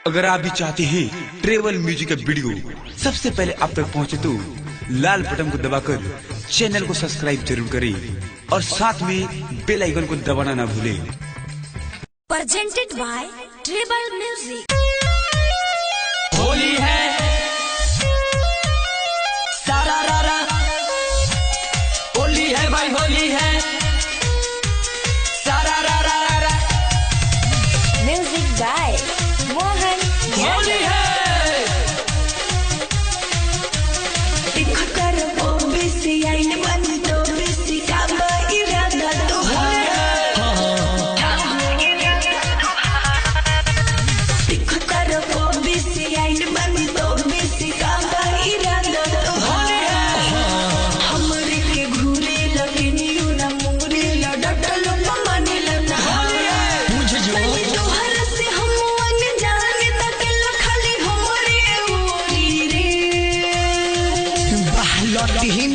अगर आप भी चाहते हैं ट्रेवल म्यूजिक का वीडियो सबसे पहले आप तक पहुंचे तो लाल बटन को दबाकर चैनल को सब्सक्राइब जरूर करें और साथ में बेल आइकन को दबाना ना भूलें। Presented by travel music. Holi है सारा रारा, होली है भाई, होली है सारा रारा रारा। Music by Mohan. होली है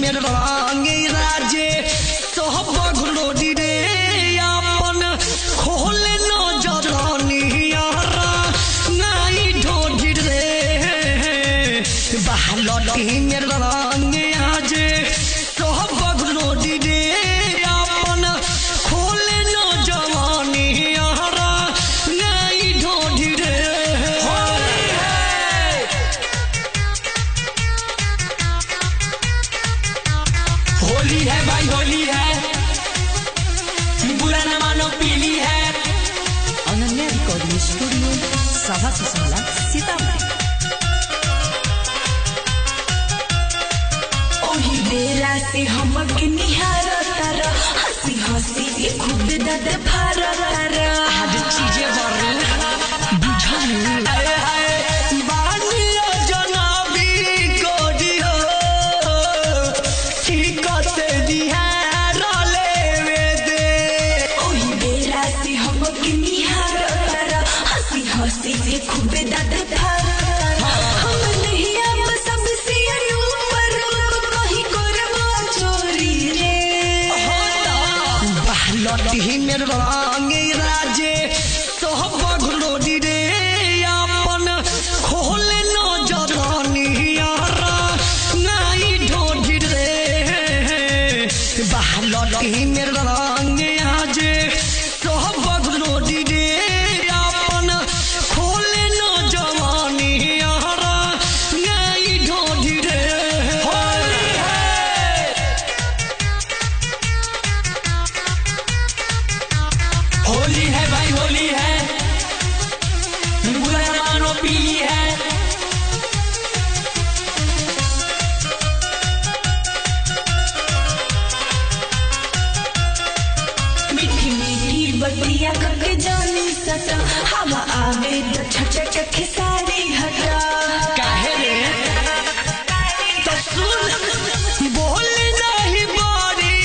मेरे रंगे राजे सोहब घुलोडी रे अपन खोले न जरानी यारा नाई ढोढी रे बहलटी मेरे रंगे आजे सोहब घुलोडी रे अपन खोले न जवानी यारा नाई ढोढी रे। होली है भाई, होली है बुरा न मानो, पीली है। अनन्या रिकॉर्डिंग स्टूडियो सभा सुसमला सीतामढ़ी। ओही बेरा से हमके निहारतर हंसी हंसी के खूब दर्द भरतर आज चीजें बरू बुझल आए हाय बानिया जनाबी कोडी हो ठीक से दिहार लेवे दे। ओही बेरा से हमके निहारतर हंसी हंसी के खूब दर्द भरतर हम नहीं अब सबसे ऊपर कहीं करबो चोरी रे। बहलटी मेरे रंगे राजे सोहब घुलोडी रे अपन खोले न जरानी यारा नाई ढोढी रे बहलटी मेरे रंगे आजे सोहब घुलोडी रे अपन खोले न जवानी यारा नाई ढोढी रे। होली है होली है भाई, होली है बुरा न मानो, पीली है। मीठी मीठी बतिया कके जानी सता हवा आवे तो छटक के सारी हटा काहे रे तो सुन बोल नहीं बारी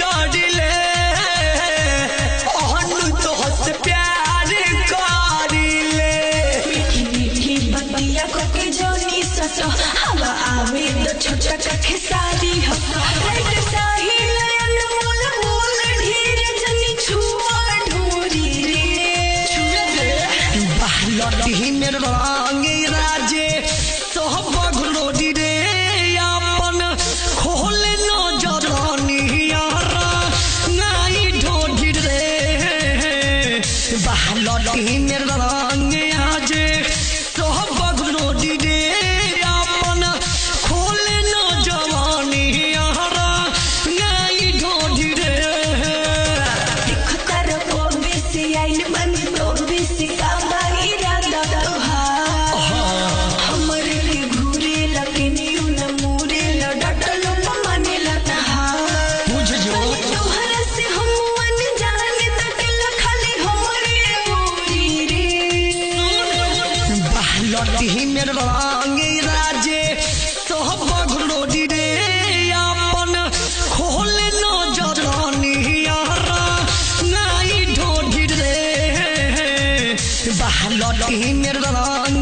डाडिले ओहनु तो हस प्यार कारिले। मीठी मीठी बतिया कके जानी सता हवा आवे तो छटक के सारी हटा रेड साही लयन मोल मोल ढेर जनी छुआ ढोरी रे बहलटी मेरे रंगे राजे सोहब घुलोडी रे अपन खोले न जरानी यारा नाई ढोढी रे बहलटी मेरे रंगे आजे सोहब घुलोडी रे अपन खोले न जवानी यारा नाई ढोढी रे। दिखतर को बेसी आइल मन तो बेसी का बाईरा हमरे के घूरे लकनी उन मूरे ल डटल माने लता बुझ जो तोहर से हम अनजाने तटल खाली हमरे ओरी रे। बहलटी मेरे रंगे राजे सोहब घुलोडी रे अपन खोले न जरानी यारा नाई ढोढी रे बहलटी मेरे रंग